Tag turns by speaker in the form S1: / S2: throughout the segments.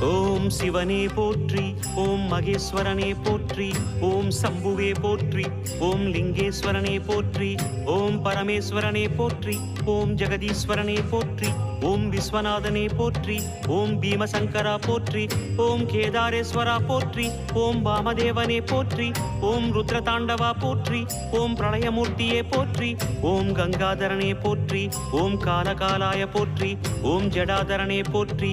S1: ஓம் சிவனே போற்றி, ஓம் மகேஸ்வரனே போற்றி, ஓம் சம்புவே போற்றி, ஓம் லிங்கேஸ்வரனே போற்றி, ஓம் பரமேஸ்வரனே போற்றி, ஓம் ஜெகதீஸ்வரனே போற்றி, ஓம் விஸ்வநாதனே போற்றி, ஓம் பீமசங்கரா போற்றி, ஓம் கேதாரேஸ்வரா போற்றி, ஓம் வாமதேவனே போற்றி, ஓம் ருத்ரதாண்டவா போற்றி, ஓம் பிரளயமூர்த்தியே போற்றி, ஓம் கங்காதரனே போற்றி, ஓம் காலகாலாய போற்றி, ஓம் ஜடாதரனே போற்றி,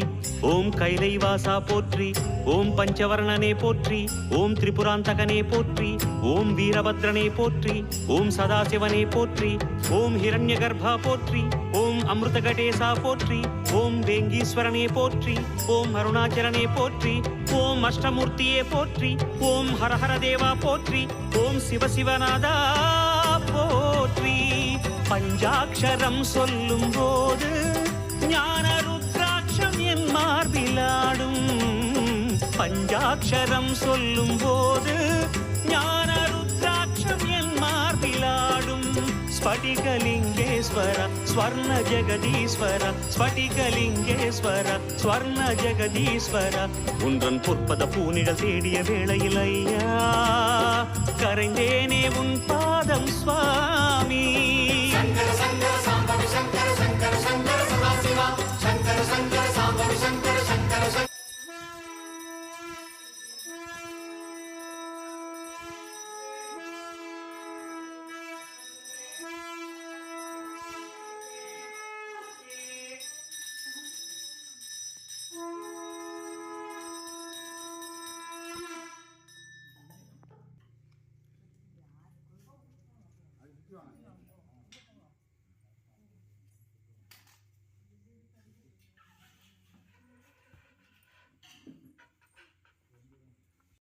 S1: ஓம் கைலைவாசா போற்றி, ஓம் பஞ்சவர்ணனே போற்றி, ஓம் திரிபுராந்தகனே போற்றி, ஓம் வீரபத்ரனே போற்றி, ஓம் சதாசிவனே போற்றி, ஓம் ஹிரண்யகர்பா போற்றி, ஓம் அமிர்தகடேசா போற்றி, ஓம் வேங்கீஸ்வரனே போற்றி, ஓம் அருணாச்சலனே போற்றி, ஓம் அஷ்டமூர்த்தியே போற்றி, ஓம் ஹரஹர தேவா போற்றி, ஓம் சிவசிவநாதா போற்றி. பஞ்சாட்சரம் சொல்லும் போது ஞான ருத்ராட்சம் என் மார்பிலாடும். பஞ்சாட்சரம் சொல்லும் போது ஞான ருத்ராட்சம் என் மார்பிலாடும். ஸ்படிகலிங்கேஸ்வர ஸ்வர்ண ஜெகதீஸ்வர, ஸ்படிகலிங்கேஸ்வர ஸ்வர்ண ஜெகதீஸ்வர. உன்றன் பொற்பத பூனிடல் தேடிய வேளையில் ஐயா கரைந்தேனே உன் பாதம் சுவாமி.